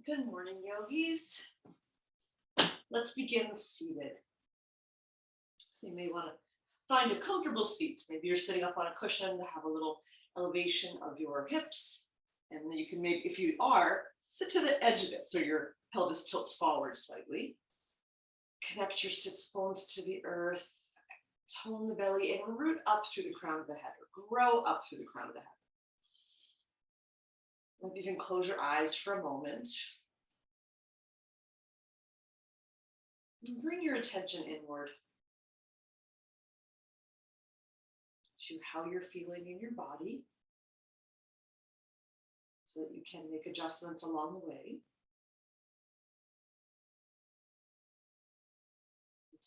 Good morning, yogis. Let's begin seated. So you may want to find a comfortable seat. Maybe you're sitting up on a cushion to have a little elevation of your hips. And then you can maybe, if you are, sit to the edge of it so your pelvis tilts forward slightly. Connect your sits bones to the earth. Tone the belly and root up through the crown of the head, or grow up through the crown of the head. Maybe even close your eyes for a moment. And bring your attention inward to how you're feeling in your body so that you can make adjustments along the way.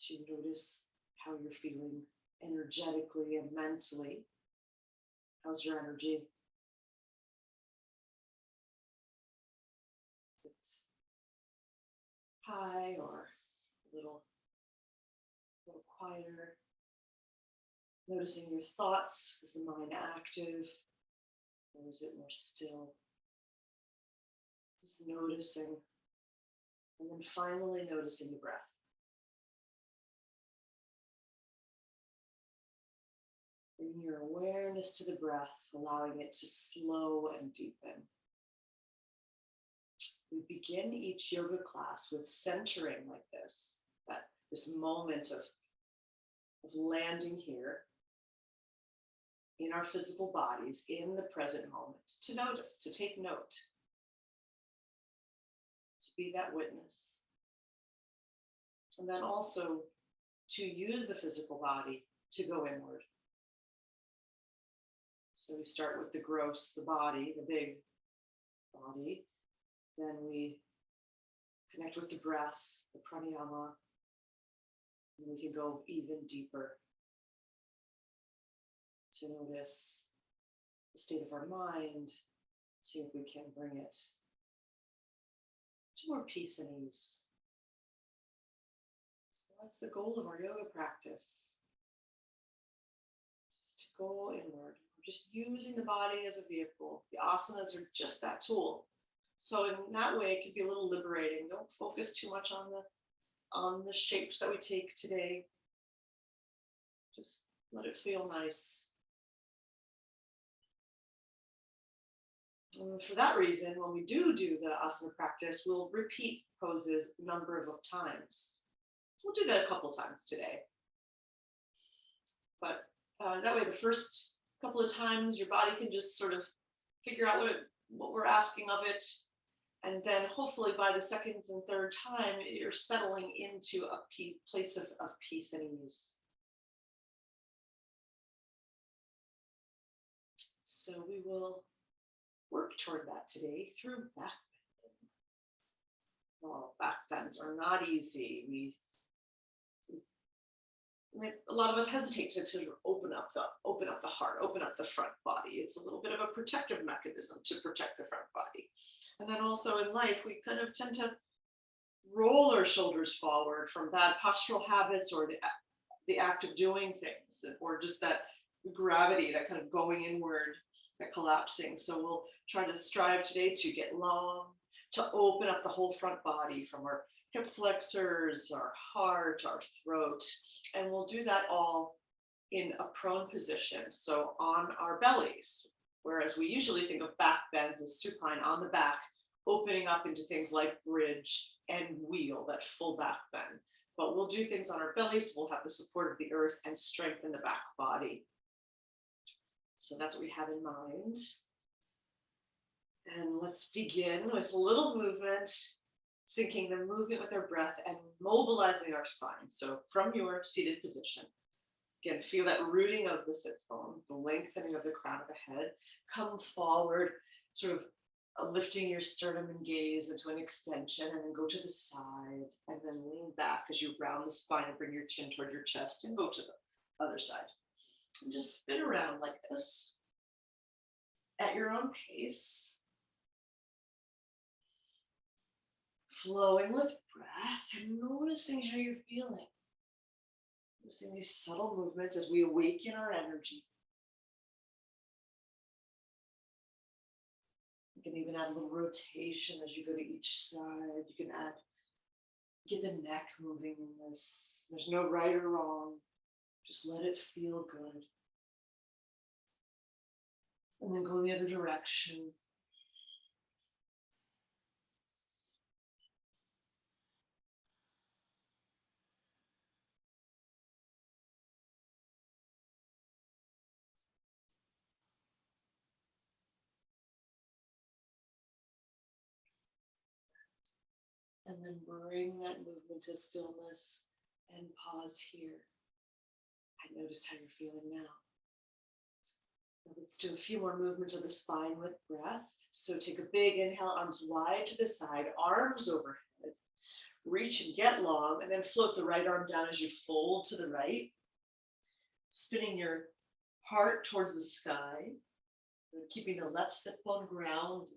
To notice how you're feeling energetically and mentally. How's your energy? It's high or a little quieter. Noticing your thoughts. Is the mind active or is it more still? Just noticing. And then finally noticing the breath. Bring your awareness to the breath, allowing it to slow and deepen. We begin each yoga class with centering like this, this moment of landing here in our physical bodies, in the present moment, to notice, to take note, to be that witness. And then also to use the physical body to go inward. So we start with the gross, the body, the big body. Then we connect with the breath, the pranayama. And we can go even deeper to notice the state of our mind, see if we can bring it to more peace and ease. So that's the goal of our yoga practice. Just to go inward. Just using the body as a vehicle. The asanas are just that tool. So in that way, it can be a little liberating. Don't focus too much on the shapes that we take today. Just let it feel nice. And for that reason, when we do the asana practice, we'll repeat poses a number of times. We'll do that a couple times today. But that way, the first couple of times, your body can just sort of figure out what we're asking of it. And then hopefully by the second and third time, you're settling into a place of peace and ease. So we will work toward that today through backbending. Well, backbends are not easy. A lot of us hesitate to sort of open up the heart, open up the front body. It's a little bit of a protective mechanism to protect the front body. And then also in life, we kind of tend to roll our shoulders forward from bad postural habits or the act of doing things, or just that gravity, that kind of going inward, that collapsing. So we'll try to strive today to get long, to open up the whole front body from our hip flexors, our heart, our throat. And we'll do that all in a prone position, so on our bellies. Whereas we usually think of back bends as supine on the back, opening up into things like bridge and wheel, that full back bend. But we'll do things on our bellies, so we'll have the support of the earth and strengthen the back body. So that's what we have in mind. And let's begin with a little movement, syncing the movement with our breath and mobilizing our spine. So from your seated position, again, feel that rooting of the sits bones, the lengthening of the crown of the head. Come forward, sort of lifting your sternum and gaze into an extension, and then go to the side, and then lean back as you round the spine and bring your chin toward your chest and go to the other side. And just spin around like this at your own pace. Flowing with breath and noticing how you're feeling. Noticing these subtle movements as we awaken our energy. can even add a little rotation as you go to each side. You can get the neck moving in this. There's no right or wrong. Just let it feel good. And then go the other direction. And then bring that movement to stillness and pause here. And notice how you're feeling now. Let's do a few more movements of the spine with breath. So take a big inhale, arms wide to the side, arms overhead. Reach and get long, and then float the right arm down as you fold to the right. Spinning your heart towards the sky, keeping the left sit bone grounded.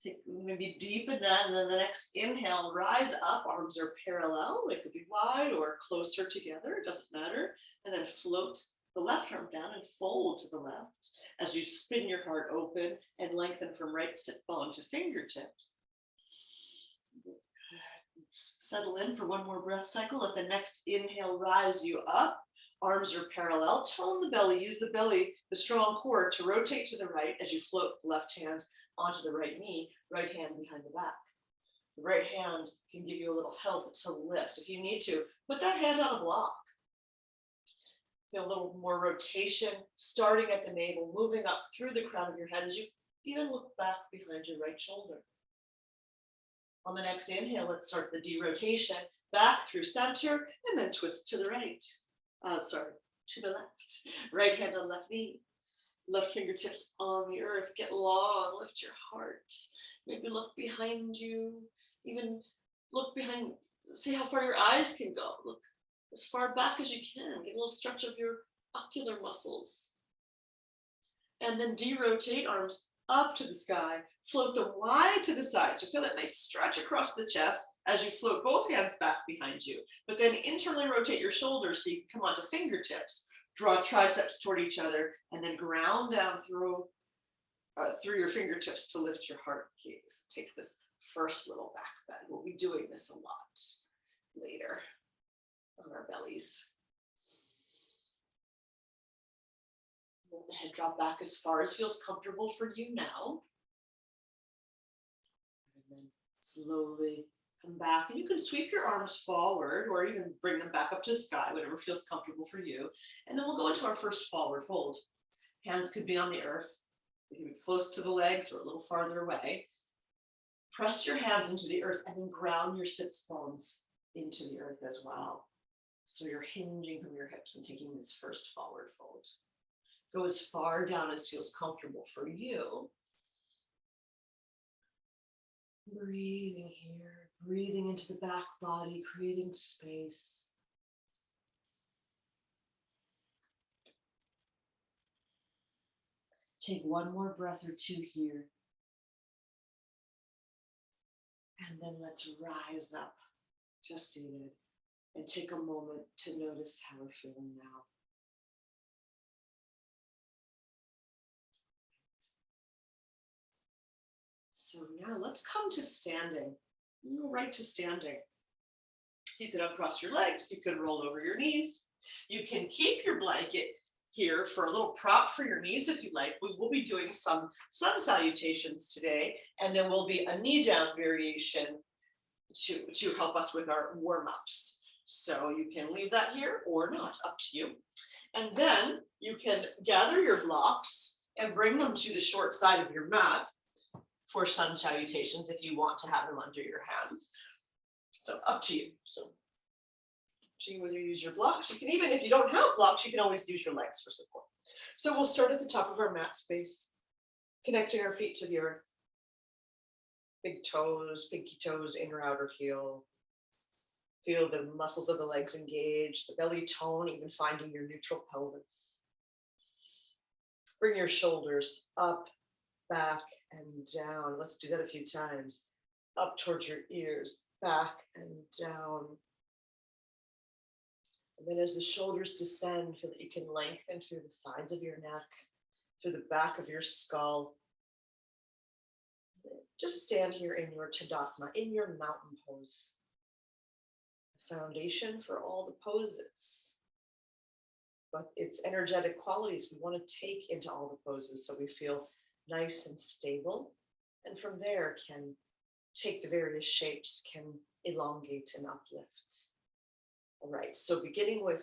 Take maybe deepen that, and then the next inhale, rise up, arms are parallel. They could be wide or closer together, it doesn't matter. And then float the left arm down and fold to the left as you spin your heart open and lengthen from right sit bone to fingertips. Settle in for one more breath cycle. Let the next inhale rise you up. Arms are parallel. Tone the belly. Use the belly, the strong core, to rotate to the right as you float the left hand onto the right knee, right hand behind the back. The right hand can give you a little help to lift. If you need to, put that hand on a block. Feel a little more rotation, starting at the navel, moving up through the crown of your head as you even look back behind your right shoulder. On the next inhale, let's start the derotation, back through center, and then twist to the right. To the left. Right hand on left knee. Left fingertips on the earth. Get long, lift your heart. Maybe look behind you. Even look behind, see how far your eyes can go. Look as far back as you can. Get a little stretch of your ocular muscles. And then derotate, arms up to the sky. Float them wide to the side. So feel that nice stretch across the chest as you float both hands back behind you. But then internally rotate your shoulders so you can come onto fingertips. Draw triceps toward each other, and then ground down through your fingertips to lift your heart gaze. Take this first little back bend. We'll be doing this a lot later on our bellies. Let the head drop back as far as feels comfortable for you now. And then slowly come back, and you can sweep your arms forward or even bring them back up to sky, whatever feels comfortable for you. And then we'll go into our first forward fold. Hands could be on the earth. They can be close to the legs or a little farther away. Press your hands into the earth and then ground your sits bones into the earth as well. So you're hinging from your hips and taking this first forward fold. Go as far down as feels comfortable for you. Breathing here, breathing into the back body, creating space. Take one more breath or two here. And then let's rise up to seated and take a moment to notice how we're feeling now. So now let's come to standing. Go right to standing. So you can uncross your legs, you can roll over your knees. You can keep your blanket here for a little prop for your knees if you like. We will be doing some sun salutations today, and then will be a knee down variation to help us with our warm-ups. So you can leave that here or not, up to you. And then you can gather your blocks and bring them to the short side of your mat for sun salutations if you want to have them under your hands. So up to you. So see whether you use your blocks. You can even, if you don't have blocks, you can always use your legs for support. So we'll start at the top of our mat space, connecting our feet to the earth. Big toes, pinky toes, inner outer heel. Feel the muscles of the legs engage, the belly tone, even finding your neutral pelvis. Bring your shoulders up, back, and down. Let's do that a few times. Up towards your ears, back and down. And then as the shoulders descend, feel that you can lengthen through the sides of your neck, through the back of your skull. just stand here in your Tadasana, in your mountain pose. The foundation for all the poses. But its energetic qualities we want to take into all the poses so we feel nice and stable. And from there can take the various shapes, can elongate and uplift. All right, so beginning with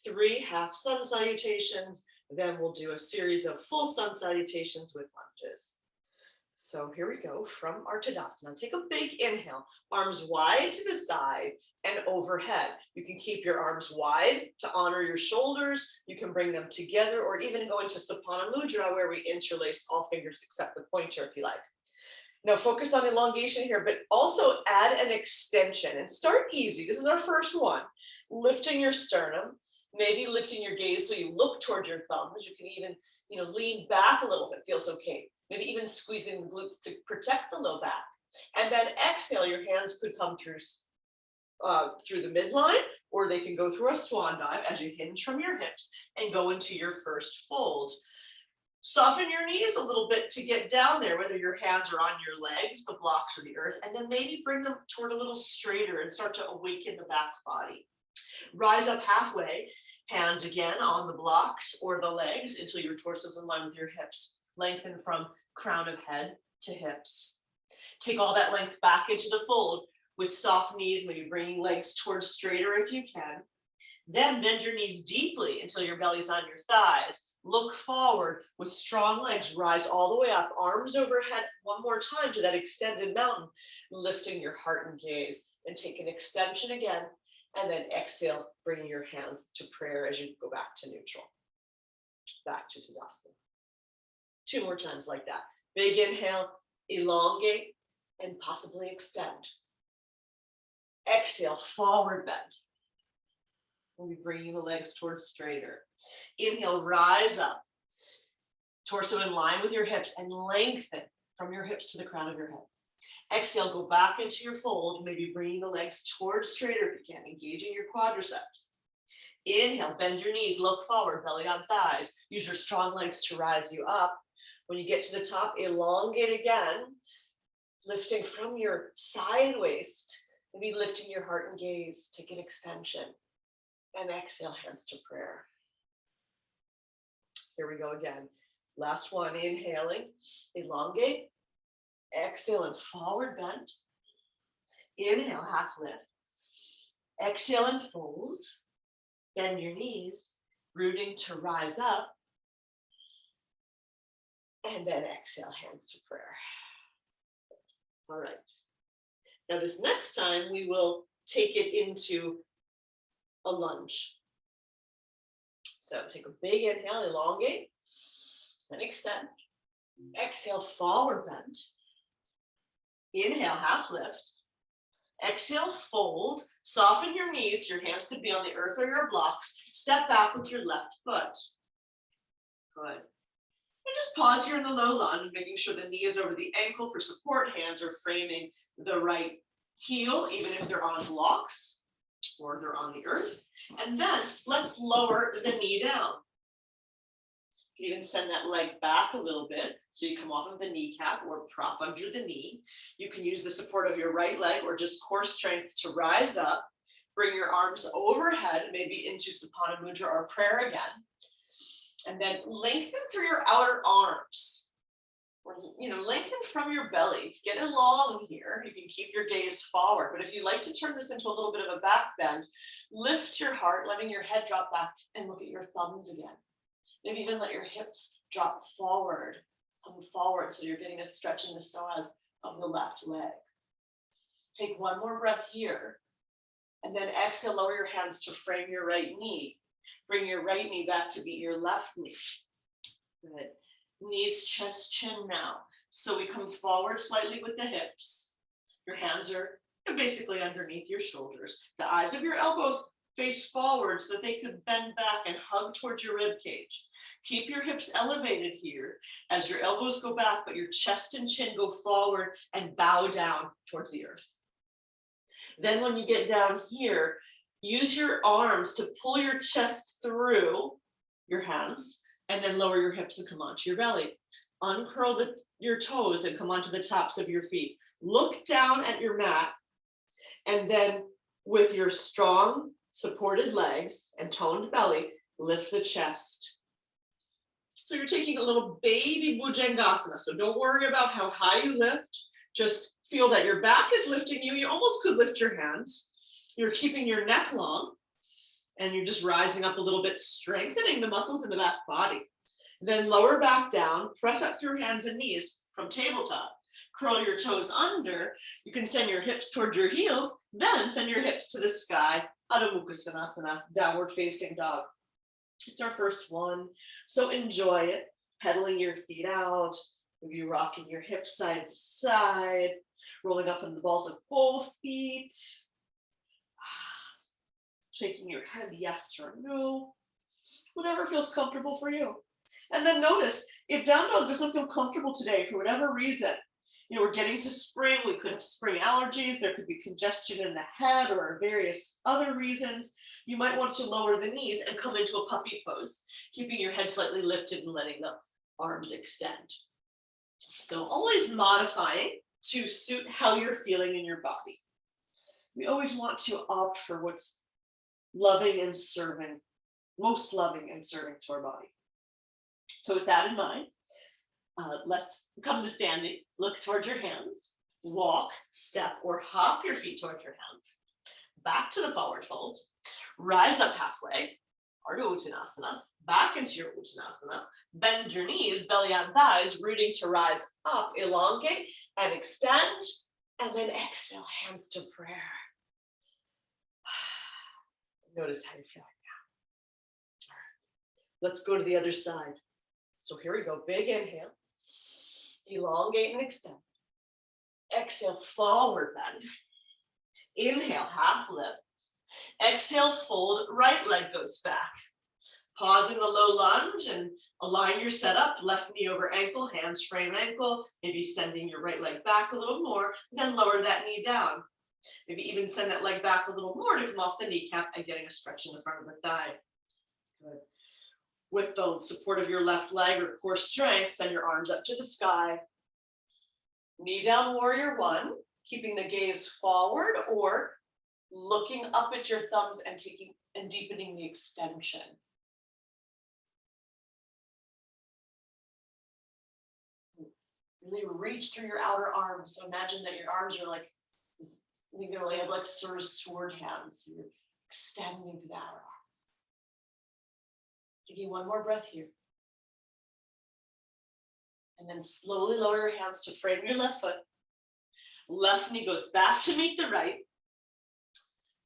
3 half sun salutations, then we'll do a series of full sun salutations with lunges. So here we go from our Tadasana. Take a big inhale, arms wide to the side and overhead. You can keep your arms wide to honor your shoulders. You can bring them together or even go into Sapana Mudra where we interlace all fingers except the pointer if you like. Now focus on elongation here, but also add an extension and start easy. This is our first one. Lifting your sternum, maybe lifting your gaze so you look toward your thumbs. You can even, lean back a little if it feels okay. Maybe even squeezing the glutes to protect the low back. And then exhale, your hands could come through the midline, or they can go through a swan dive as you hinge from your hips and go into your first fold. Soften your knees a little bit to get down there, whether your hands are on your legs, the blocks, or the earth, and then maybe bring them toward a little straighter and start to awaken the back body. Rise up halfway, hands again on the blocks or the legs until your torso is in line with your hips. Lengthen from crown of head to hips. Take all that length back into the fold with soft knees, maybe bringing legs towards straighter if you can. Then bend your knees deeply until your belly's on your thighs. Look forward with strong legs, rise all the way up, arms overhead one more time to that extended mountain, lifting your heart and gaze, and take an extension again, and then exhale, bringing your hands to prayer as you go back to neutral, back to Tadasana. 2 more times like that. Big inhale, elongate, and possibly extend. Exhale, forward bend. We'll be bringing the legs towards straighter. Inhale, rise up. Torso in line with your hips and lengthen from your hips to the crown of your head. Exhale, go back into your fold, maybe bringing the legs towards straighter if you can, engaging your quadriceps. Inhale, bend your knees, look forward, belly on thighs. Use your strong legs to rise you up. When you get to the top, elongate again, lifting from your side waist, maybe lifting your heart and gaze, take an extension. And exhale, hands to prayer. Here we go again. Last one, inhaling, elongate. Exhale and forward bend. Inhale, half lift. Exhale and fold. Bend your knees, rooting to rise up. And then exhale, hands to prayer. All right. Now this next time, we will take it into a lunge. So take a big inhale, elongate, and extend. Exhale, forward bend. Inhale, half lift. Exhale, fold. Soften your knees. Your hands could be on the earth or your blocks. Step back with your left foot. Good. And just pause here in the low lunge, making sure the knee is over the ankle for support. Hands are framing the right heel, even if they're on blocks or they're on the earth. And then let's lower the knee down. You can even send that leg back a little bit so you come off of the kneecap or prop under the knee. You can use the support of your right leg or just core strength to rise up. Bring your arms overhead, maybe into Sapana Mudra or prayer again. And then lengthen through your outer arms. Or, lengthen from your belly. Get it long here. You can keep your gaze forward. But if you like to turn this into a little bit of a back bend, lift your heart, letting your head drop back and look at your thumbs again. Maybe even let your hips drop forward, come forward. So you're getting a stretch in the psoas of the left leg. Take one more breath here. And then exhale, lower your hands to frame your right knee. Bring your right knee back to beat your left knee. Good. Knees, chest, chin now. So we come forward slightly with the hips. Your hands are basically underneath your shoulders. The eyes of your elbows face forward so that they could bend back and hug towards your rib cage. Keep your hips elevated here as your elbows go back, but your chest and chin go forward and bow down towards the earth. Then when you get down here, use your arms to pull your chest through your hands and then lower your hips and come onto your belly. Uncurl your toes and come onto the tops of your feet. Look down at your mat, and then with your strong supported legs and toned belly, lift the chest. So you're taking a little baby Bhujangasana. So don't worry about how high you lift. Just feel that your back is lifting you. You almost could lift your hands. You're keeping your neck long, and you're just rising up a little bit, strengthening the muscles in the back body. Then lower back down, press up through hands and knees from tabletop. Curl your toes under. You can send your hips toward your heels, then send your hips to the sky. Adho Mukha Svanasana, downward facing dog. It's our first one, so enjoy it. Pedaling your feet out, maybe rocking your hips side to side, rolling up into the balls of both feet. Shaking your head yes or no, whatever feels comfortable for you. And then notice if down dog doesn't feel comfortable today for whatever reason, we're getting to spring, we could have spring allergies, there could be congestion in the head or various other reasons. You might want to lower the knees and come into a puppy pose, keeping your head slightly lifted and letting the arms extend. So always modifying to suit how you're feeling in your body. We always want to opt for what's loving and serving, most loving and serving to our body. So with that in mind, let's come to standing, look towards your hands, walk, step, or hop your feet towards your hands, back to the forward fold, rise up halfway, Ardha Uttanasana, back into your Uttanasana, bend your knees, belly on thighs, rooting to rise up, elongate and extend, and then exhale, hands to prayer. Notice how you're feeling now. All right. Let's go to the other side. So here we go, big inhale, elongate and extend. Exhale, forward bend. Inhale, half lift. Exhale, fold, right leg goes back. Pause in the low lunge and align your setup, left knee over ankle, hands frame ankle, maybe sending your right leg back a little more, then lower that knee down. Maybe even send that leg back a little more to come off the kneecap and getting a stretch in the front of the thigh. Good. With the support of your left leg or core strength, send your arms up to the sky. Knee down, warrior one, keeping the gaze forward or looking up at your thumbs and taking and deepening the extension. Really reach through your outer arms. So imagine that your arms are like, you really have like sort of sword hands. You're extending to the outer arm. Taking one more breath here. And then slowly lower your hands to frame your left foot. Left knee goes back to meet the right.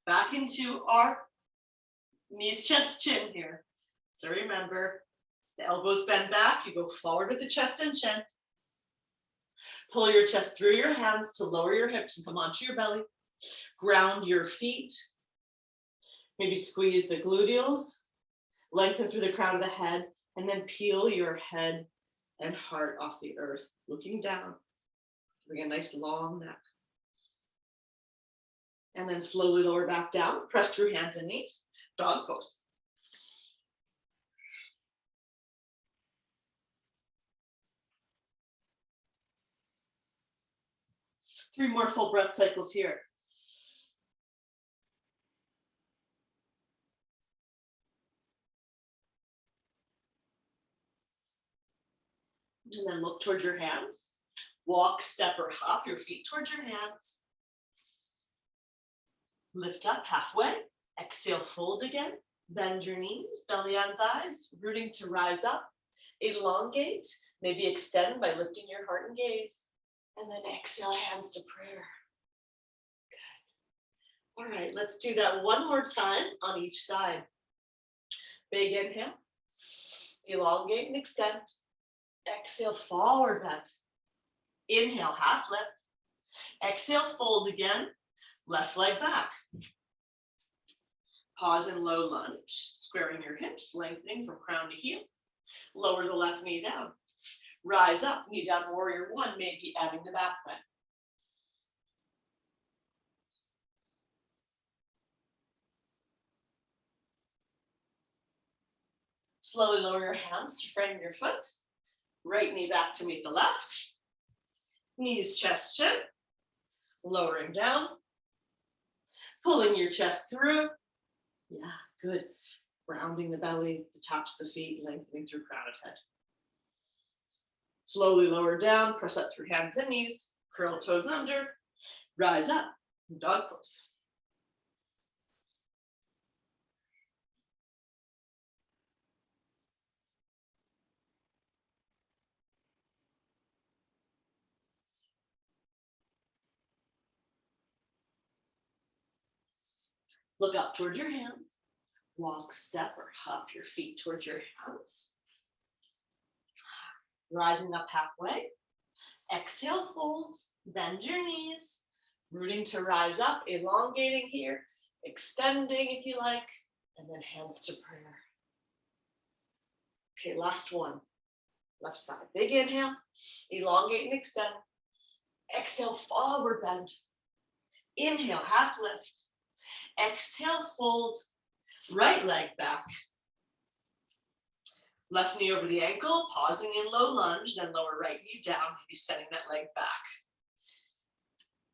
Back into our knees, chest, chin here. So remember, the elbows bend back. You go forward with the chest and chin. Pull your chest through your hands to lower your hips and come onto your belly. Ground your feet. Maybe squeeze the gluteals. Lengthen through the crown of the head. And then peel your head and heart off the earth, looking down. Bring a nice long neck. And then slowly lower back down. Press through hands and knees. Dog pose. Three more full breath cycles here. And then look towards your hands. Walk, step, or hop your feet towards your hands. Lift up halfway. Exhale, fold again. Bend your knees, belly on thighs, rooting to rise up. Elongate, maybe extend by lifting your heart and gaze. And then exhale, hands to prayer. Good. All right, let's do that one more time on each side. Big inhale. Elongate and extend. Exhale, forward bend. Inhale, half lift. Exhale, fold again. Left leg back. Pause in low lunge, squaring your hips, lengthening from crown to heel. Lower the left knee down. Rise up, knee down, warrior one, maybe adding the back bend. Slowly lower your hands to frame your foot. Right knee back to meet the left. Knees, chest, chin. Lowering down. Pulling your chest through. Yeah, good. Rounding the belly, the tops of the feet, lengthening through crown of head. Slowly lower down, press up through hands and knees, curl toes under, rise up, dog pose. Look up toward your hands. Walk, step, or hop your feet towards your hands. Rising up halfway. Exhale, fold, bend your knees. Rooting to rise up, elongating here, extending if you like, and then hands to prayer. Okay, last one. Left side. Big inhale, elongate and extend. Exhale, forward bend. Inhale, half lift. Exhale, fold. Right leg back. Left knee over the ankle, pausing in low lunge, then lower right knee down, maybe setting that leg back.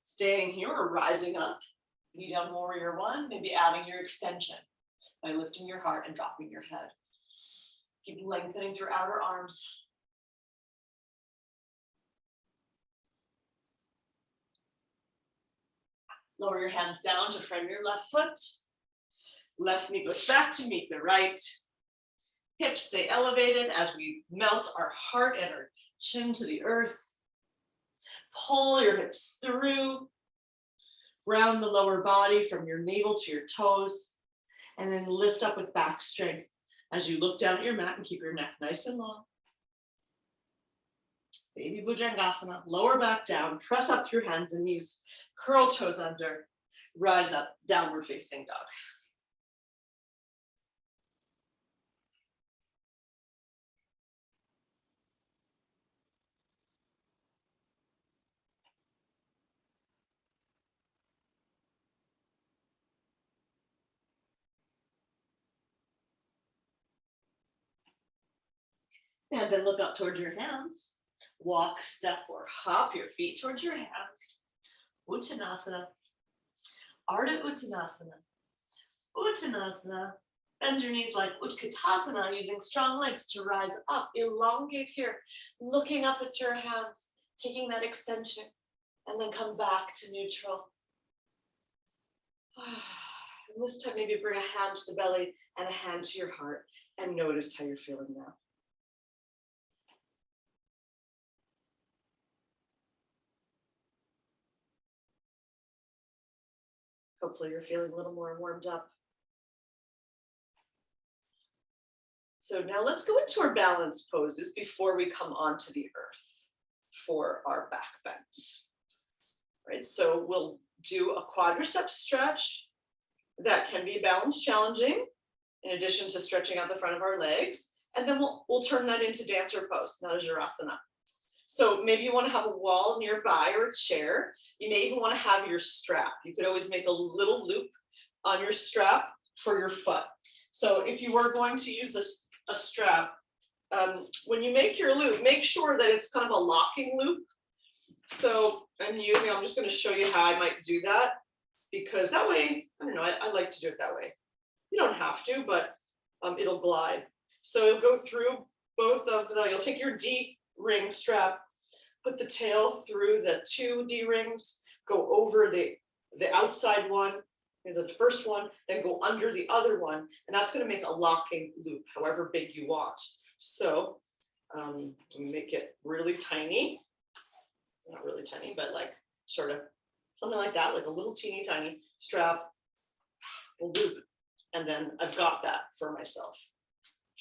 Staying here or rising up. Knee down, warrior one, maybe adding your extension by lifting your heart and dropping your head. Keep lengthening through outer arms. Lower your hands down to frame your left foot. Left knee goes back to meet the right. Hips stay elevated as we melt our heart and our chin to the earth. Pull your hips through. Round the lower body from your navel to your toes. And then lift up with back strength as you look down at your mat and keep your neck nice and long. Baby Bhujangasana, lower back down, press up through hands and knees, curl toes under, rise up, downward facing dog. And then look up towards your hands. Walk, step, or hop your feet towards your hands. Uttanasana. Ardha Uttanasana. Uttanasana. Bend your knees like Utkatasana, using strong legs to rise up. Elongate here, looking up at your hands, taking that extension, and then come back to neutral. And this time, maybe bring a hand to the belly and a hand to your heart, and notice how you're feeling now. Hopefully you're feeling a little more warmed up. So now let's go into our balance poses before we come onto the earth for our back bends. Right, so we'll do a quadricep stretch that can be balance challenging in addition to stretching out the front of our legs. And then we'll turn that into dancer pose, Dhanurasana. So maybe you want to have a wall nearby or a chair. You may even want to have your strap. You could always make a little loop on your strap for your foot. So if you were going to use a strap, when you make your loop, make sure that it's kind of a locking loop. So I'm just going to show you how I might do that, because that way, I don't know, I like to do it that way. You don't have to, but it'll glide. So you'll go through both of you'll take your D ring strap, put the tail through the 2 D rings, go over the outside one, the first one, then go under the other one, and that's going to make a locking loop, however big you want. So make it really tiny, not really tiny, but like sort of something like that, like a little teeny tiny strap, a loop, and then I've got that for myself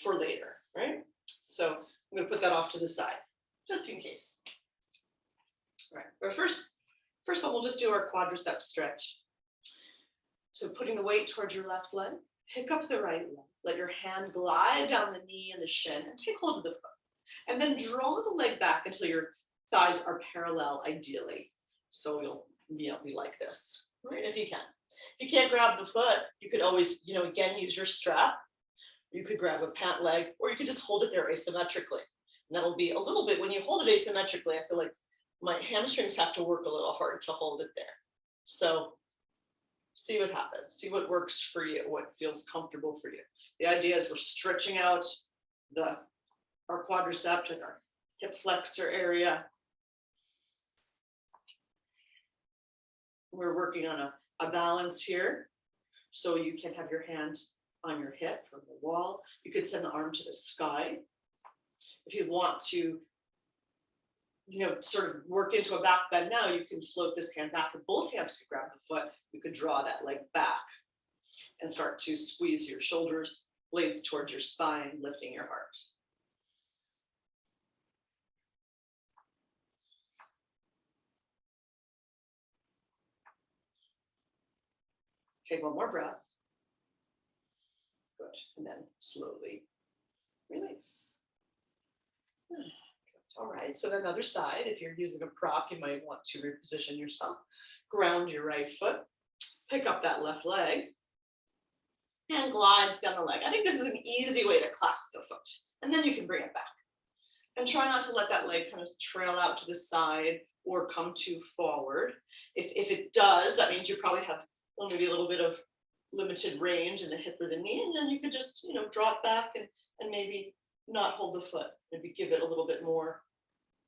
for later, right? So I'm going to put that off to the side, just in case. All right, but first one, we'll just do our quadricep stretch. So putting the weight towards your left leg, pick up the right leg, let your hand glide down the knee and the shin, and take hold of the foot. And then draw the leg back until your thighs are parallel, ideally. So you'll be like this, right, if you can. If you can't grab the foot, you could always, again, use your strap. You could grab a pant leg, or you could just hold it there asymmetrically. And that'll be a little bit, when you hold it asymmetrically, I feel like my hamstrings have to work a little hard to hold it there. So see what happens, see what works for you, what feels comfortable for you. The idea is we're stretching out our quadricep and our hip flexor area. We're working on a balance here. So you can have your hand on your hip from the wall. You could send the arm to the sky. If you want to, sort of work into a back bend now, you can float this hand back, and both hands could grab the foot. You could draw that leg back and start to squeeze your shoulders, blades towards your spine, lifting your heart. Take one more breath. Good. And then slowly release. Good. All right. So then other side, if you're using a prop, you might want to reposition yourself. Ground your right foot. Pick up that left leg. And glide down the leg. I think this is an easy way to clasp the foot. And then you can bring it back. And try not to let that leg kind of trail out to the side or come too forward. If it does, that means you probably have maybe a little bit of limited range in the hip or the knee, and then you could just, draw it back and maybe not hold the foot, maybe give it a little bit more,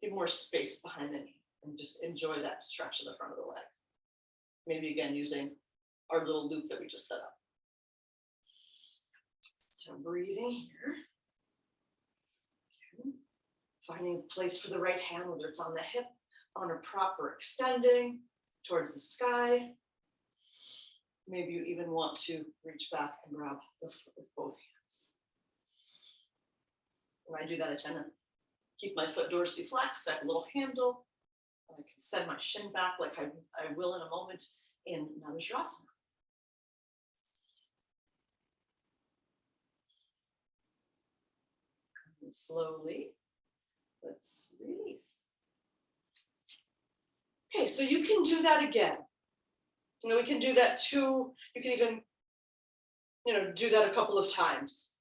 give more space behind the knee, and just enjoy that stretch in the front of the leg. Maybe again, using our little loop that we just set up. So breathing here. Okay. Finding a place for the right hand, whether it's on the hip, on a prop, or extending towards the sky. Maybe you even want to reach back and grab the foot with both hands. When I do that, I tend to keep my foot dorsiflex, I have a little handle. I can send my shin back like I will in a moment in Dhanurasana. And slowly, let's release. Okay, so you can do that again. We can do that too. You can even, do that a couple of times.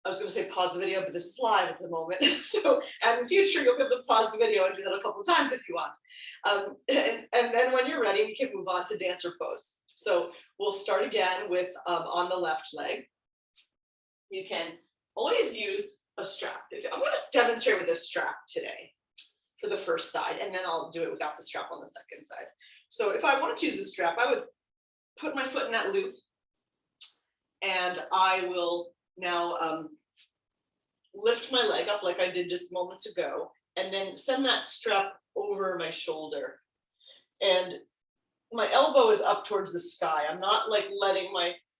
I was going to say pause the video, but this is live at the moment. So, and in the future, you'll be able to pause the video and do that a couple of times if you want. And then when you're ready, you can move on to dancer pose. So we'll start again with on the left leg. You can always use a strap. I'm going to demonstrate with this strap today for the first side, and then I'll do it without the strap on the second side. So if I wanted to use the strap, I would put my foot in that loop, and I will now lift my leg up like I did just moments ago, and then send that strap over my shoulder. And my elbow is up towards the sky. I'm not like letting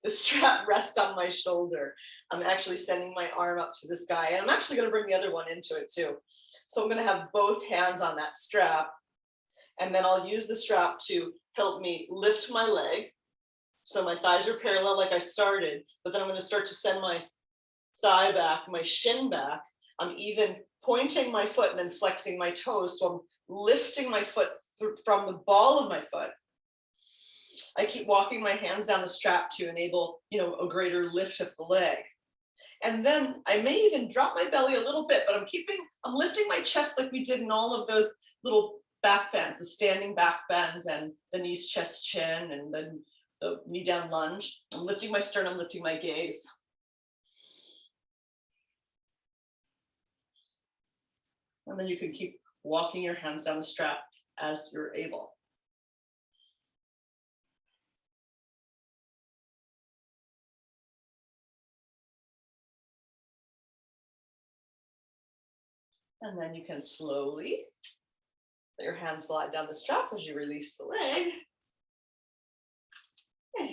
the strap rest on my shoulder. I'm actually sending my arm up to the sky, and I'm actually going to bring the other one into it too. So I'm going to have both hands on that strap, and then I'll use the strap to help me lift my leg. So my thighs are parallel like I started, but then I'm going to start to send my thigh back, my shin back. I'm even pointing my foot and then flexing my toes. So I'm lifting my foot from the ball of my foot. I keep walking my hands down the strap to enable, a greater lift of the leg. And then I may even drop my belly a little bit, but I'm lifting my chest like we did in all of those little back bends, the standing back bends and the knees, chest, chin, and then the knee down lunge. I'm lifting my sternum, lifting my gaze. And then you can keep walking your hands down the strap as you're able. And then you can slowly let your hands glide down the strap as you release the leg. And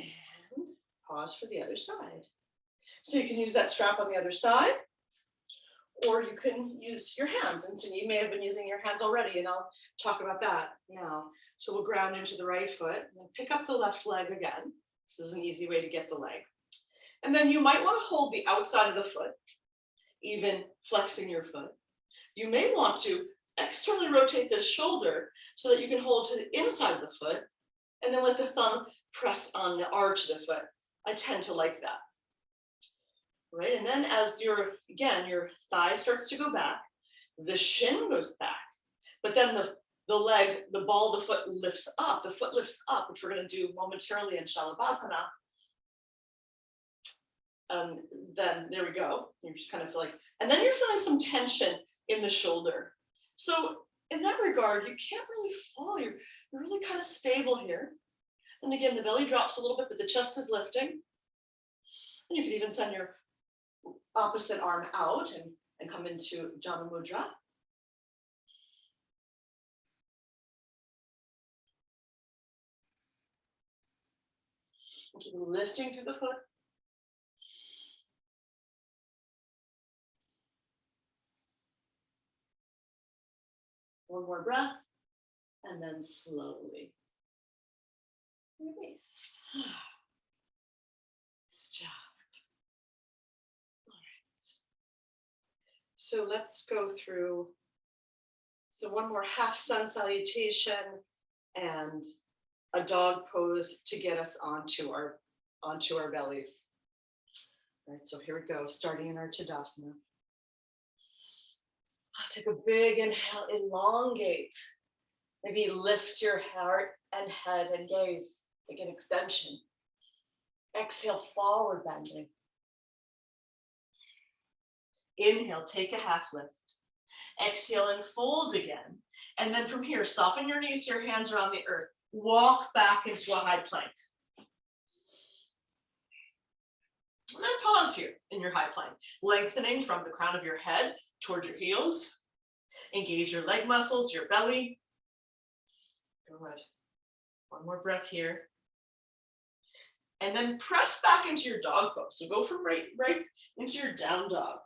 pause for the other side. So you can use that strap on the other side, or you can use your hands. And so you may have been using your hands already, and I'll talk about that now. So we'll ground into the right foot, and then pick up the left leg again. This is an easy way to get the leg. And then you might want to hold the outside of the foot, even flexing your foot. You may want to externally rotate this shoulder so that you can hold to the inside of the foot, and then let the thumb press on the arch of the foot. I tend to like that. right? And then as your thigh starts to go back, the shin goes back, but then the leg, the ball of the foot lifts up. The foot lifts up, which we're going to do momentarily in Salabhasana. Then there we go. You just kind of feel like, and then you're feeling some tension in the shoulder. So in that regard, you can't really fall. You're really kind of stable here. And again, the belly drops a little bit, but the chest is lifting. And you can even send your opposite arm out and come into Jana Mudra. Keep lifting through the foot. One more breath, and then slowly release. Nice job. All right. So let's go through. So one more half sun salutation and a dog pose to get us onto our bellies. All right, so here we go, starting in our Tadasana. Take a big inhale, elongate. Maybe lift your heart and head and gaze, take an extension. Exhale, forward bending. Inhale, take a half lift. Exhale and fold again. And then from here, soften your knees, your hands are on the earth. Walk back into a high plank. And then pause here in your high plank, lengthening from the crown of your head toward your heels. Engage your leg muscles, your belly. Good. One more breath here. And then press back into your dog pose. So go from right into your down dog.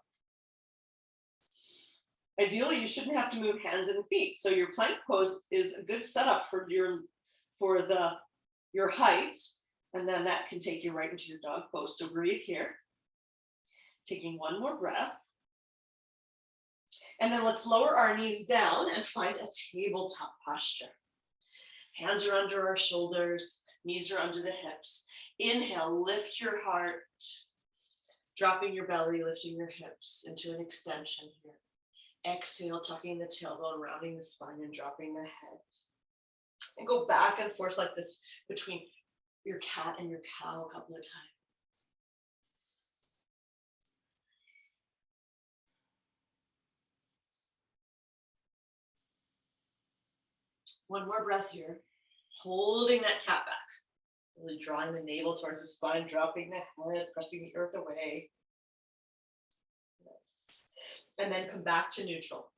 Ideally, you shouldn't have to move hands and feet. So your plank pose is a good setup for your height. And then that can take you right into your dog pose. So breathe here. Taking one more breath. And then let's lower our knees down and find a tabletop posture. Hands are under our shoulders, knees are under the hips. Inhale, lift your heart, dropping your belly, lifting your hips into an extension here. Exhale, tucking the tailbone, rounding the spine and dropping the head. And go back and forth like this between your cat and your cow a couple of times. One more breath here, holding that cat back, really drawing the navel towards the spine, dropping the head, pressing the earth away. And then come back to neutral.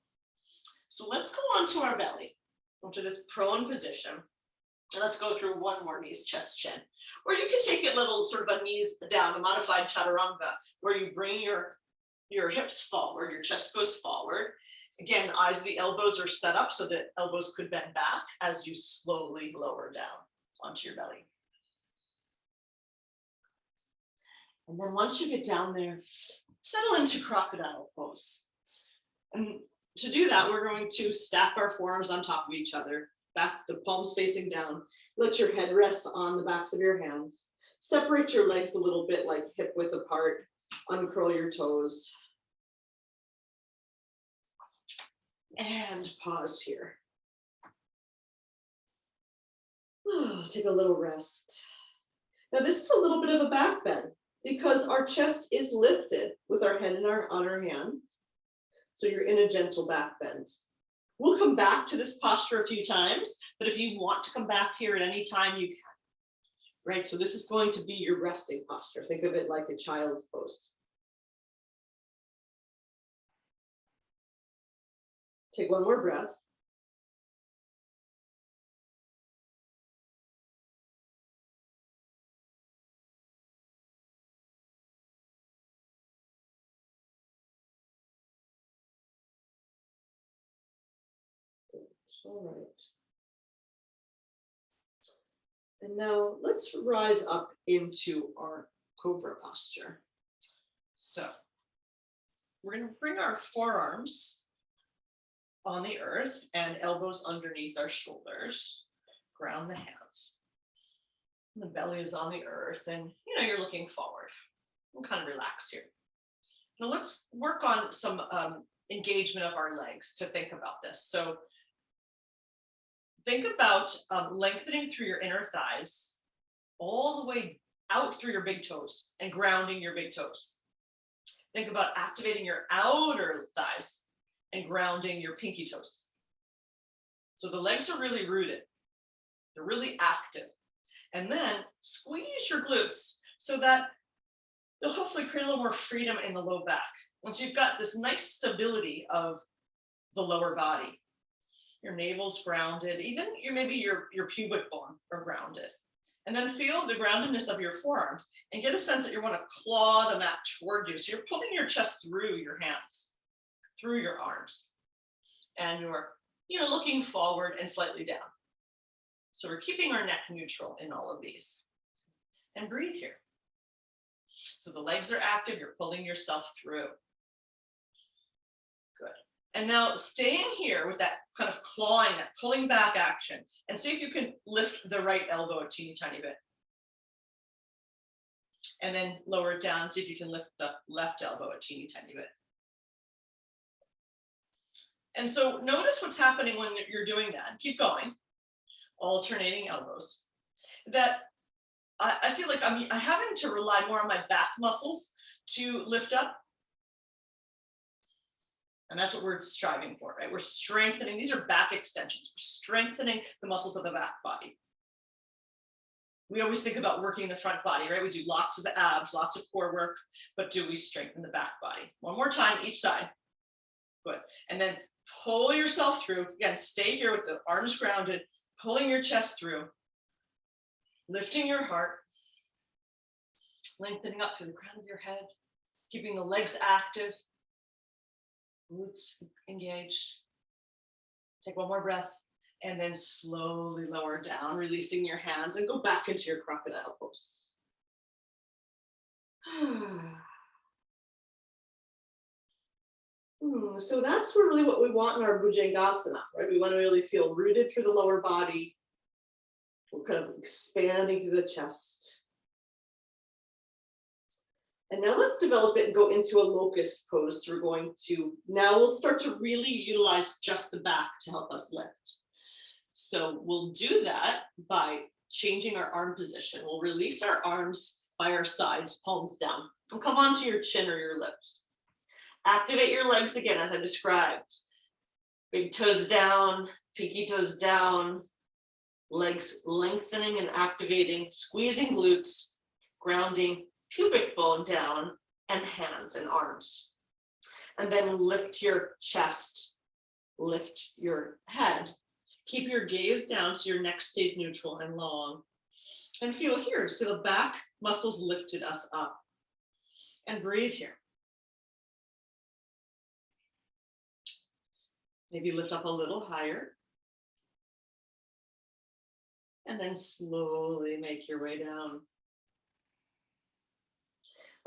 So let's go onto our belly, onto this prone position. And let's go through one more knees, chest, chin. Or you can take it little sort of a knees down, a modified chaturanga, where you bring your hips forward, your chest goes forward. Again, eyes of the elbows are set up so that elbows could bend back as you slowly lower down onto your belly. And then once you get down there, settle into crocodile pose. And to do that, we're going to stack our forearms on top of each other, back the palms facing down. Let your head rest on the backs of your hands. Separate your legs a little bit, like hip width apart. Uncurl your toes. And pause here. Take a little rest. Now this is a little bit of a back bend because our chest is lifted with our head on our hands. So you're in a gentle back bend. We'll come back to this posture a few times, but if you want to come back here at any time, you can. Right, so this is going to be your resting posture. Think of it like a child's pose. Take one more breath. All right. And now let's rise up into our cobra posture. So we're going to bring our forearms on the earth and elbows underneath our shoulders. Ground the hands. And the belly is on the earth and you're looking forward. And kind of relax here. Now let's work on some engagement of our legs to think about this. So think about lengthening through your inner thighs all the way out through your big toes and grounding your big toes. Think about activating your outer thighs and grounding your pinky toes. So the legs are really rooted. They're really active. And then squeeze your glutes so that you'll hopefully create a little more freedom in the low back. Once you've got this nice stability of the lower body, your navel's grounded, even maybe your pubic bone are grounded. And then feel the groundedness of your forearms and get a sense that you want to claw the mat toward you. So you're pulling your chest through your hands, through your arms, and you're looking forward and slightly down. So we're keeping our neck neutral in all of these. And breathe here. So the legs are active, you're pulling yourself through. Good. And now staying here with that kind of clawing, that pulling back action, and see if you can lift the right elbow a teeny tiny bit. And then lower it down, see if you can lift the left elbow a teeny tiny bit. And so notice what's happening when you're doing that. Keep going, alternating elbows. That I feel like I'm having to rely more on my back muscles to lift up. And that's what we're striving for, right? We're strengthening, these are back extensions. We're strengthening the muscles of the back body. We always think about working the front body, right? We do lots of abs, lots of core work, but do we strengthen the back body? One more time, each side. Good. And then pull yourself through. Again, stay here with the arms grounded, pulling your chest through, lifting your heart, lengthening up through the crown of your head, keeping the legs active, glutes engaged. Take one more breath and then slowly lower down, releasing your hands and go back into your crocodile pose. So that's really what we want in our Bhujangasana, right? We want to really feel rooted through the lower body. We're kind of expanding through the chest. And now let's develop it and go into a locust pose. So we'll start to really utilize just the back to help us lift. So we'll do that by changing our arm position. We'll release our arms by our sides, palms down, and come onto your chin or your lips. Activate your legs again, as I described. Big toes down, pinky toes down, legs lengthening and activating, squeezing glutes, grounding, pubic bone down, and hands and arms. And then lift your chest, lift your head. Keep your gaze down so your neck stays neutral and long. And feel here, so the back muscles lifted us up. And breathe here. Maybe lift up a little higher. And then slowly make your way down.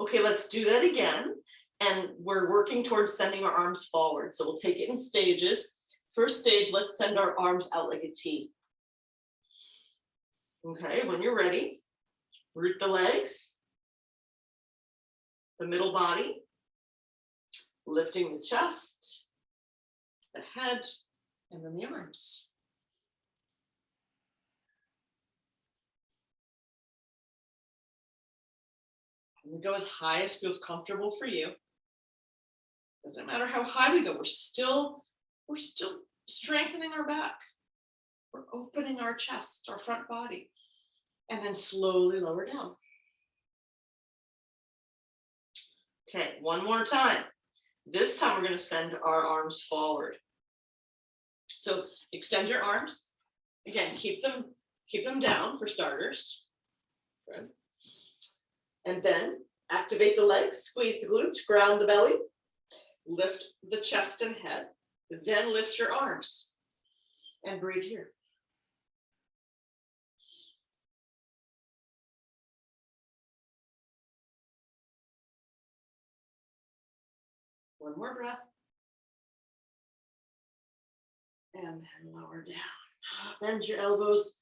Okay, let's do that again. And we're working towards sending our arms forward. So we'll take it in stages. First stage, let's send our arms out like a T. Okay, when you're ready, root the legs, the middle body, lifting the chest, the head, and then the arms. And we go as high as feels comfortable for you. Doesn't matter how high we go, we're still strengthening our back. We're opening our chest, our front body, and then slowly lower down. Okay, one more time. This time we're going to send our arms forward. So extend your arms. Again, keep them down for starters. Good. And then activate the legs, squeeze the glutes, ground the belly, lift the chest and head, then lift your arms and breathe here. One more breath. And then lower down. Bend your elbows.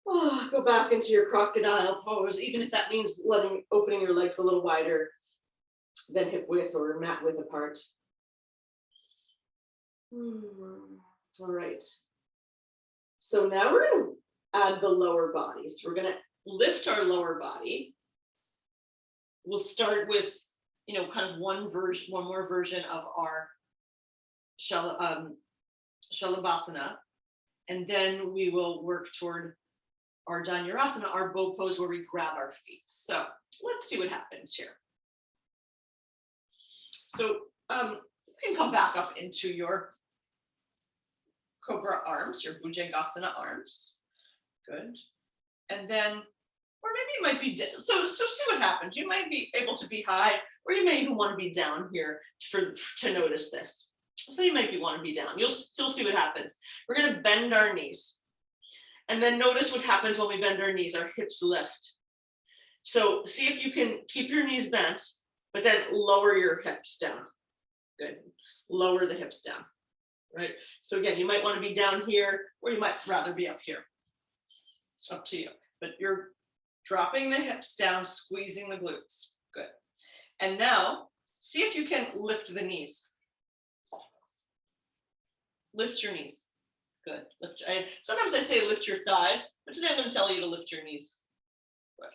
Go back into your crocodile pose, even if that means opening your legs a little wider. then hip width or mat width apart. All right. So now we're going to add the lower body. So we're going to lift our lower body. We'll start with, kind of one more version of our Salabhasana, and then we will work toward our Dhanurasana, our bow pose, where we grab our feet. So let's see what happens here. So you can come back up into your cobra arms, your Bhujangasana arms. Good. And then, or maybe you might be, so see what happens. You might be able to be high, or you may even want to be down here to notice this. So you might want to be down. You'll still see what happens. We're going to bend our knees. And then notice what happens when we bend our knees. Our hips lift. So see if you can keep your knees bent, but then lower your hips down. Good. Lower the hips down. Right. So again, you might want to be down here, or you might rather be up here. It's up to you. But you're dropping the hips down, squeezing the glutes. Good. And now see if you can lift the knees. Lift your knees. Good. Sometimes I say lift your thighs, but today I'm going to tell you to lift your knees. Good.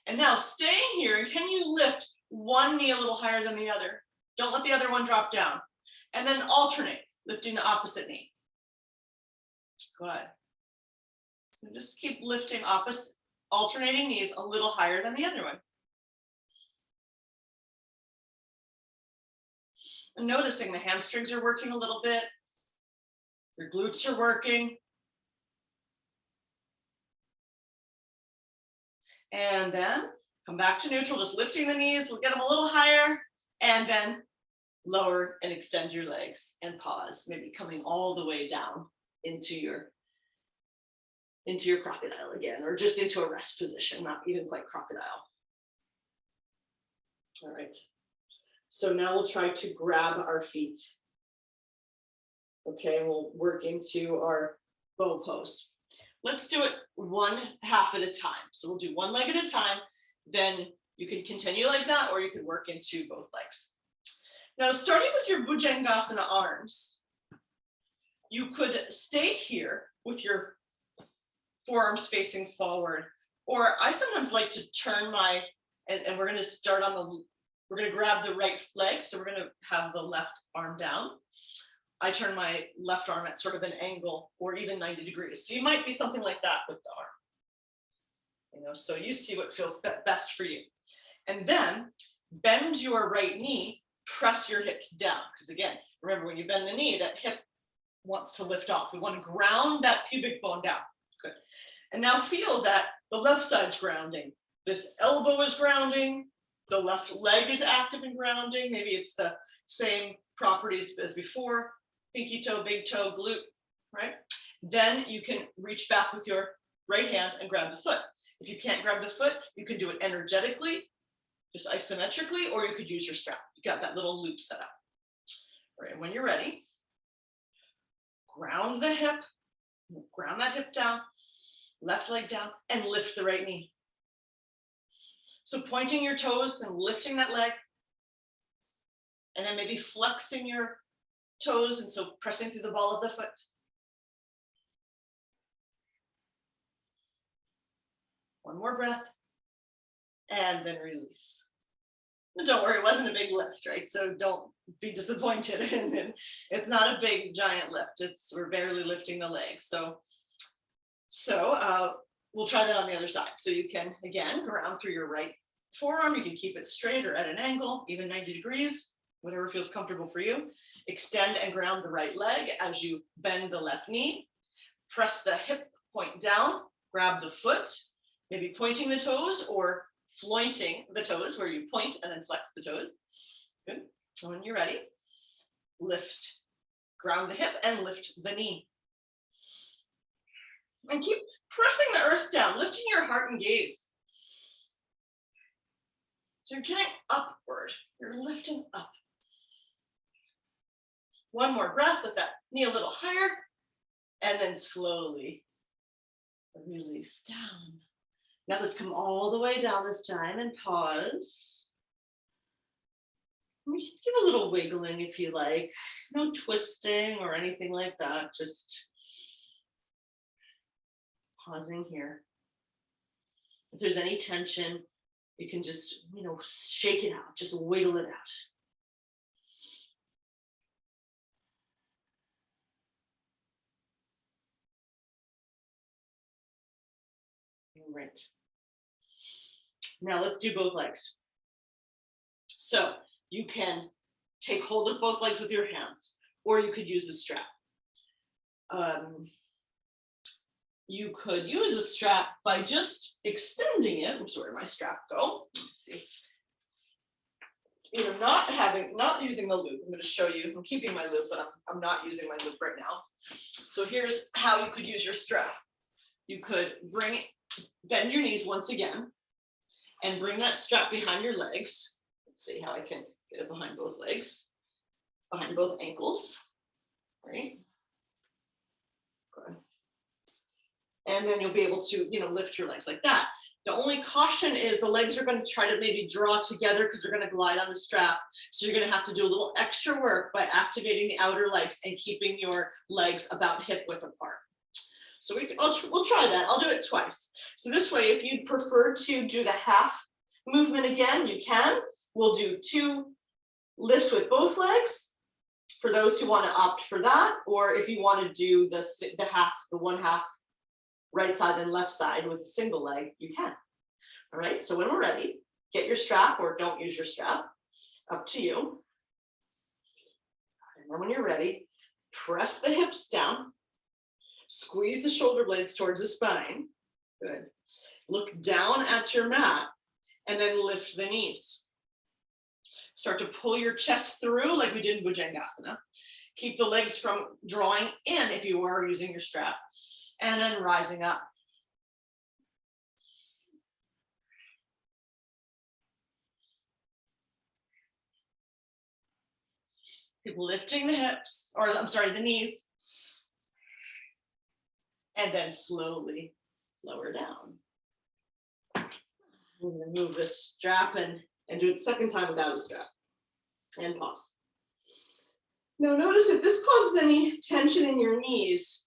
And now staying here, and can you lift one knee a little higher than the other? Don't let the other one drop down. And then alternate, lifting the opposite knee. Good. So just keep lifting alternating knees a little higher than the other one. And noticing the hamstrings are working a little bit. Your glutes are working. And then come back to neutral, just lifting the knees, we'll get them a little higher, and then lower and extend your legs and pause, maybe coming all the way down into your crocodile again, or just into a rest position, not even quite crocodile. All right. So now we'll try to grab our feet. Okay, and we'll work into our bow pose. Let's do it one half at a time. So we'll do one leg at a time. Then you can continue like that, or you can work into both legs. Now, starting with your Bhujangasana arms, you could stay here with your forearms facing forward, or I sometimes like to turn and we're going to start we're going to grab the right leg. So we're going to have the left arm down. I turn my left arm at sort of an angle, or even 90 degrees. So you might be something like that with the arm. So you see what feels best for you. And then bend your right knee, press your hips down. Because again, remember when you bend the knee, that hip wants to lift off. We want to ground that pubic bone down. Good. And now feel that the left side's grounding. This elbow is grounding. The left leg is active and grounding. Maybe it's the same properties as before. Pinky toe, big toe, glute, right? Then you can reach back with your right hand and grab the foot. If you can't grab the foot, you can do it energetically, just isometrically, or you could use your strap. You got that little loop set up. All right, and when you're ready, ground the hip, ground that hip down, left leg down, and lift the right knee. So pointing your toes and lifting that leg, and then maybe flexing your toes, and so pressing through the ball of the foot. One more breath, and then release. But don't worry, it wasn't a big lift, right? So don't be disappointed. And it's not a big giant lift. We're barely lifting the legs. So we'll try that on the other side. So you can again ground through your right forearm. You can keep it straight or at an angle, even 90 degrees. Whatever feels comfortable for you. Extend and ground the right leg as you bend the left knee. Press the hip point down, grab the foot, maybe pointing the toes or flointing the toes, where you point and then flex the toes. Good. So when you're ready, lift, ground the hip and lift the knee. And keep pressing the earth down, lifting your heart and gaze. So you're getting upward, you're lifting up. One more breath with that knee a little higher, and then slowly release down. Now let's come all the way down this time and pause. Give a little wiggling if you like. No twisting or anything like that. Just pausing here. If there's any tension, you can just, shake it out, just wiggle it out. All right. Now let's do both legs. So you can take hold of both legs with your hands, or you could use a strap. You could use a strap by just extending it. Oops, where did my strap go? Let's see. Not using the loop. I'm going to show you. I'm keeping my loop, but I'm not using my loop right now. So here's how you could use your strap. You could bend your knees once again, and bring that strap behind your legs. Let's see how I can get it behind both legs, behind both ankles, right? Good. And then you'll be able to, lift your legs like that. The only caution is the legs are going to try to maybe draw together because they're going to glide on the strap. So you're going to have to do a little extra work by activating the outer legs and keeping your legs about hip width apart. So we'll try that. I'll do it twice. So this way, if you'd prefer to do the half movement again, you can. We'll do 2 lifts with both legs for those who want to opt for that, or if you want to do the one half right side and left side with a single leg, you can. All right, so when we're ready, get your strap or don't use your strap, up to you. And then when you're ready, press the hips down, squeeze the shoulder blades towards the spine. Good. Look down at your mat and then lift the knees. Start to pull your chest through like we did in Bhujangasana. Keep the legs from drawing in if you are using your strap, and then rising up. Keep lifting the hips, the knees, and then slowly lower down. I'm going to move this strap and do it the second time without a strap. And pause. Now notice if this causes any tension in your knees,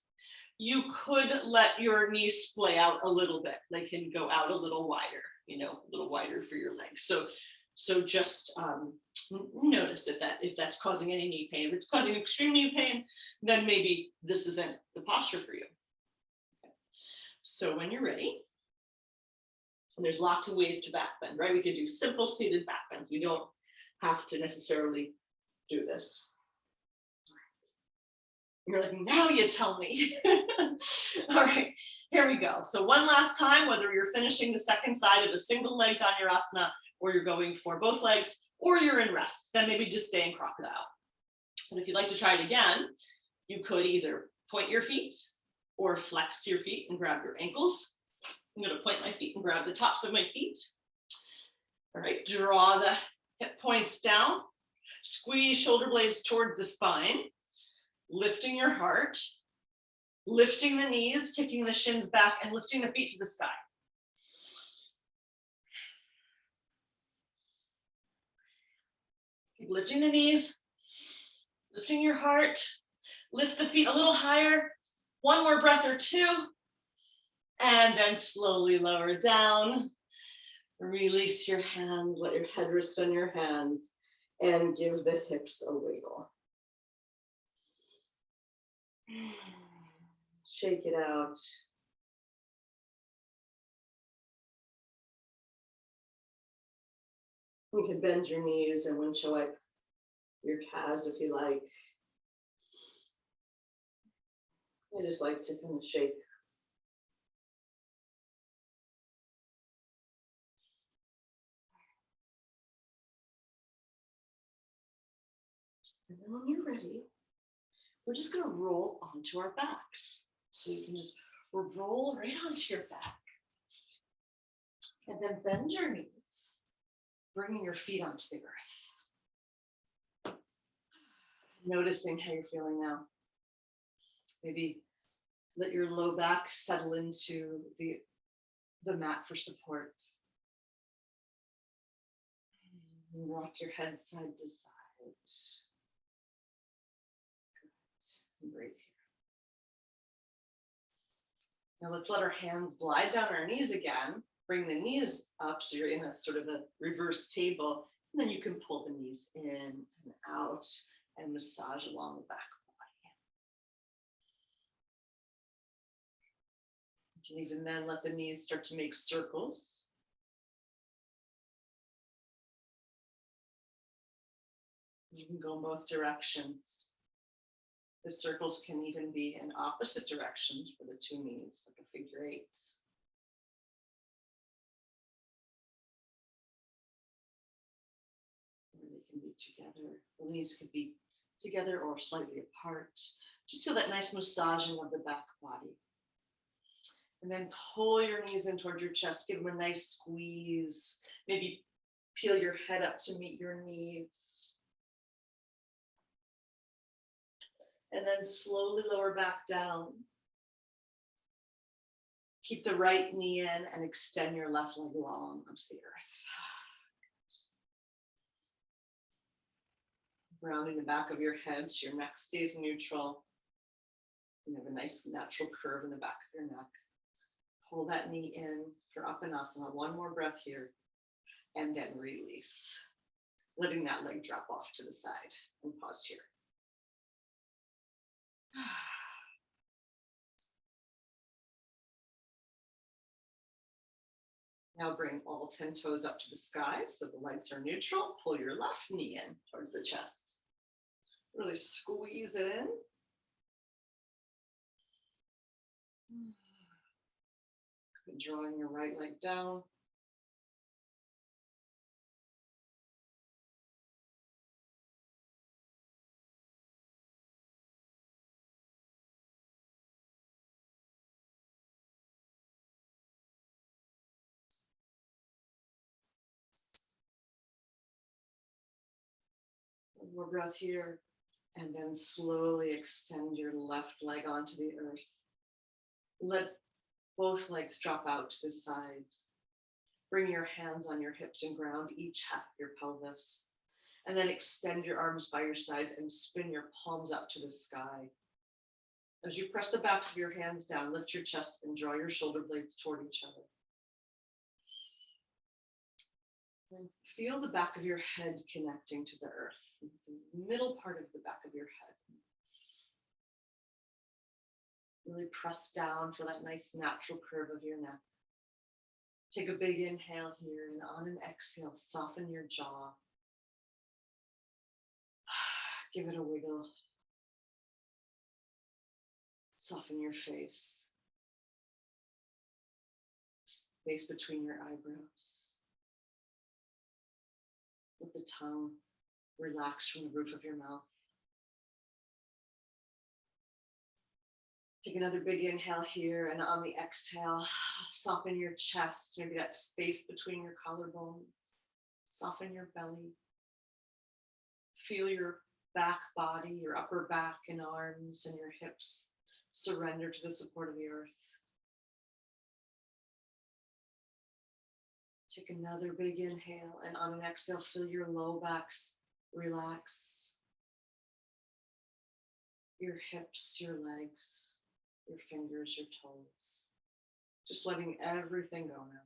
you could let your knees splay out a little bit. They can go out a little wider, a little wider for your legs. So just notice if that's causing any knee pain. If it's causing extreme knee pain, then maybe this isn't the posture for you. Okay. So when you're ready, and there's lots of ways to backbend, right? We could do simple seated backbends. We don't have to necessarily do this. You're like, now you tell me. All right, here we go. So one last time, whether you're finishing the second side of a single leg Dhanurasana, or you're going for both legs, or you're in rest, then maybe just stay in crocodile. And if you'd like to try it again, you could either point your feet or flex your feet and grab your ankles. I'm going to point my feet and grab the tops of my feet. All right, draw the hip points down, squeeze shoulder blades toward the spine, lifting your heart, lifting the knees, kicking the shins back, and lifting the feet to the sky. Keep lifting the knees, lifting your heart, lift the feet a little higher, one more breath or two, and then slowly lower down. Release your hand, let your head rest on your hands, and give the hips a wiggle. Shake it out. You can bend your knees and windshield wipe your calves if you like. I just like to kind of shake. And then when you're ready, we're just going to roll onto our backs. So you can just roll right onto your back. And then bend your knees, bringing your feet onto the earth. Noticing how you're feeling now. Maybe let your low back settle into the mat for support. And rock your head side to side. And breathe here. Now let's let our hands glide down our knees again. Bring the knees up so you're in a sort of a reverse table. And then you can pull the knees in and out and massage along the back body. You can even then let the knees start to make circles. You can go in both directions. The circles can even be in opposite directions for the two knees, like a figure eight. Or they can be together. The knees could be together or slightly apart. Just feel that nice massaging of the back body. And then pull your knees in towards your chest. Give them a nice squeeze. Maybe peel your head up to meet your knees. And then slowly lower back down. Keep the right knee in and extend your left leg long onto the earth. Rounding the back of your head so your neck stays neutral. You have a nice natural curve in the back of your neck. Pull that knee in for Uttanasana. One more breath here. And then release. Letting that leg drop off to the side. And pause here. Now bring all 10 toes up to the sky so the legs are neutral. Pull your left knee in towards the chest. Really squeeze it in. Drawing your right leg down. One more breath here. And then slowly extend your left leg onto the earth. Let both legs drop out to the side. Bring your hands on your hips and ground each half your pelvis. And then extend your arms by your sides and spin your palms up to the sky. As you press the backs of your hands down, lift your chest and draw your shoulder blades toward each other. And feel the back of your head connecting to the earth, the middle part of the back of your head. Really press down for that nice natural curve of your neck. Take a big inhale here, and on an exhale, soften your jaw. Give it a wiggle. Soften your face. Space between your eyebrows. Let the tongue relax from the roof of your mouth. Take another big inhale here, and on the exhale, soften your chest, maybe that space between your collarbones. Soften your belly. Feel your back body, your upper back and arms and your hips surrender to the support of the earth. Take another big inhale, and on an exhale, feel your low backs relax. Your hips, your legs, your fingers, your toes. Just letting everything go now.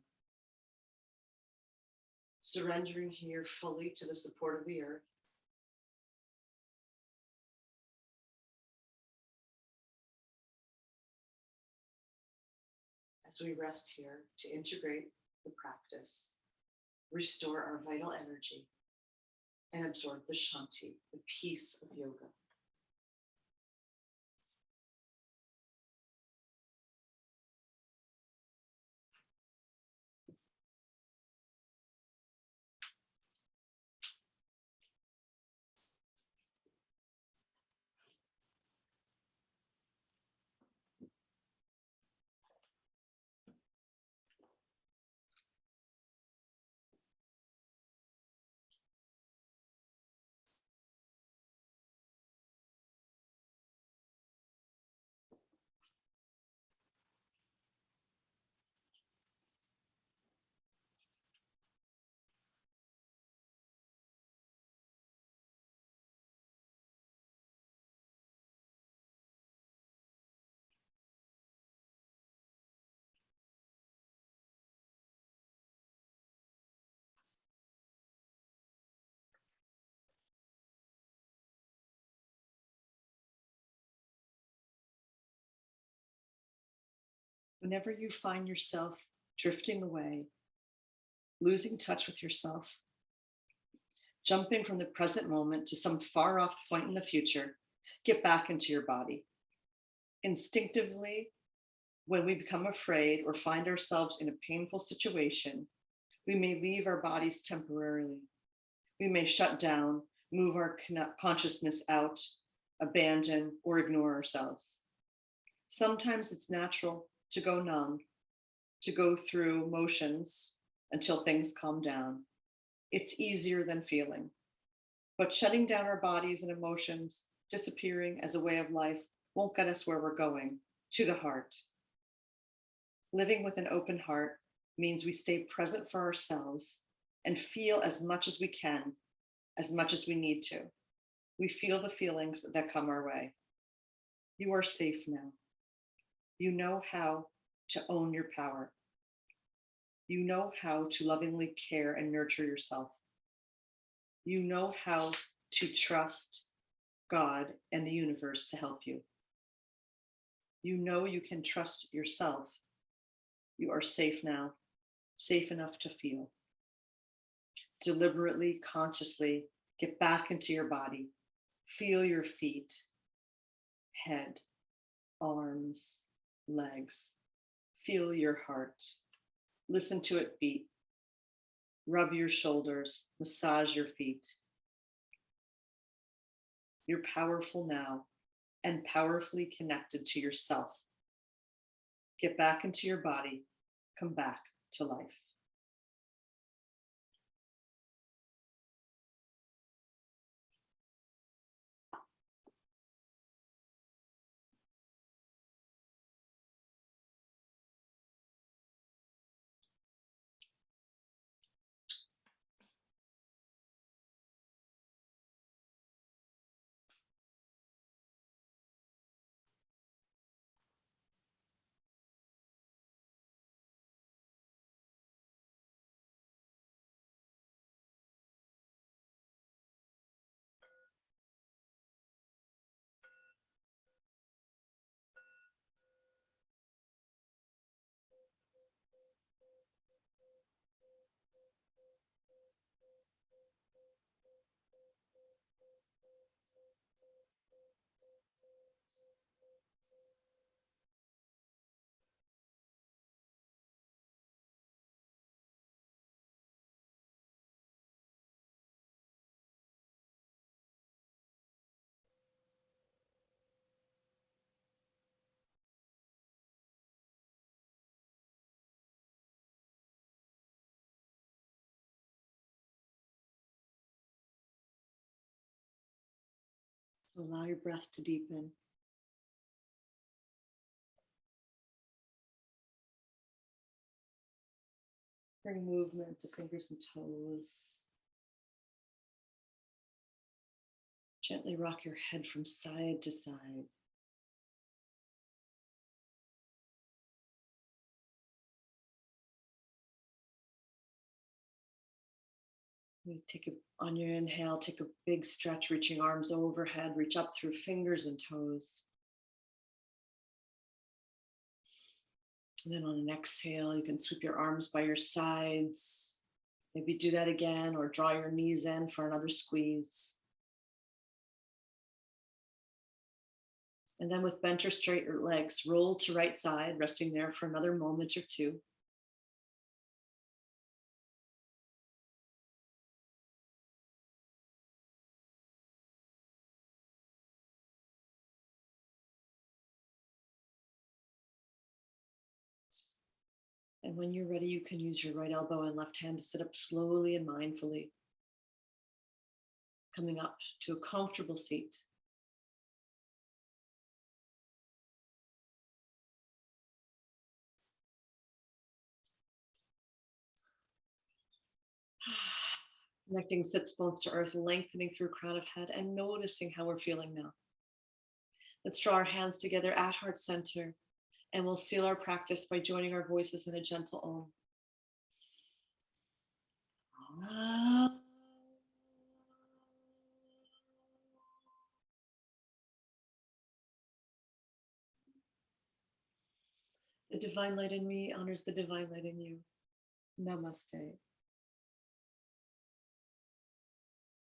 Surrendering here fully to the support of the earth. As we rest here to integrate the practice, restore our vital energy, and absorb the shanti, the peace of yoga. Whenever you find yourself drifting away, losing touch with yourself, jumping from the present moment to some far off point in the future, get back into your body. Instinctively, when we become afraid or find ourselves in a painful situation, we may leave our bodies temporarily. We may shut down, move our consciousness out, abandon, or ignore ourselves. Sometimes it's natural to go numb, to go through motions until things calm down. It's easier than feeling. But shutting down our bodies and emotions, disappearing as a way of life, won't get us where we're going, to the heart. Living with an open heart means we stay present for ourselves and feel as much as we can, as much as we need to. We feel the feelings that come our way. You are safe now. You know how to own your power. You know how to lovingly care and nurture yourself. You know how to trust God and the universe to help you. You know you can trust yourself. You are safe now, safe enough to feel. Deliberately, consciously, get back into your body. Feel your feet, head, arms, legs. Feel your heart. Listen to it beat. Rub your shoulders, massage your feet. You're powerful now and powerfully connected to yourself. Get back into your body. Come back to life. So allow your breath to deepen. Bring movement to fingers and toes. Gently rock your head from side to side. On your inhale, take a big stretch, reaching arms overhead, reach up through fingers and toes. And then on an exhale, you can sweep your arms by your sides. Maybe do that again or draw your knees in for another squeeze. And then with bent or straight legs, roll to right side, resting there for another moment or two. And when you're ready, you can use your right elbow and left hand to sit up slowly and mindfully, coming up to a comfortable seat. Connecting sits bones to earth, lengthening through crown of head and noticing how we're feeling now. Let's draw our hands together at heart center, and we'll seal our practice by joining our voices in a gentle Om. The divine light in me honors the divine light in you. Namaste.